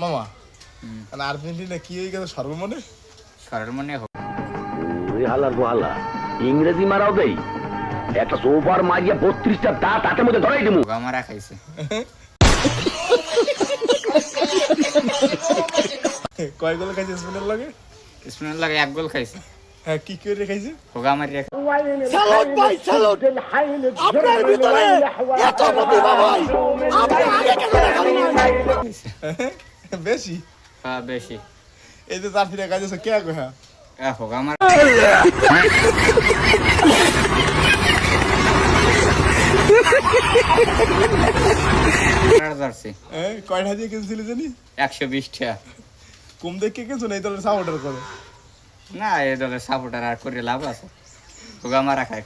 মামা মানে আর্জেন্টিনা কি হয়ে গেছে সর্বমনে সর্বমনে হালার গোহালা ইংরেজি মারাও দেই একটা সোফার মারিয়া 32টা দাঁত হাতের মধ্যে ধরাই দিমু মারা খাইছে কয় গোল খাইছে স্পেনের লাগে স্পেনের লাগে এক গোল খাইছে হ্যাঁ কি করে খাইছে হোগা মারি সালাদ ভাই সালাদ আপনার ভিতরে এত প্রতিভা ভাই আপনি আগে কেন দেখালেন বেশি হ্যাঁ বেশি এই যে 4 ফিরে খাইছে কে কো হ্যাঁ হোগা মার জার্সি কয়টা দিয়ে কিনছিলি জানি 120 টাকা কম দেখে কিছু নেই তাহলে সাপোর্টার করে না এই দলের সাপোর্টার আর করে লাভ আছে হোগা মারা খায়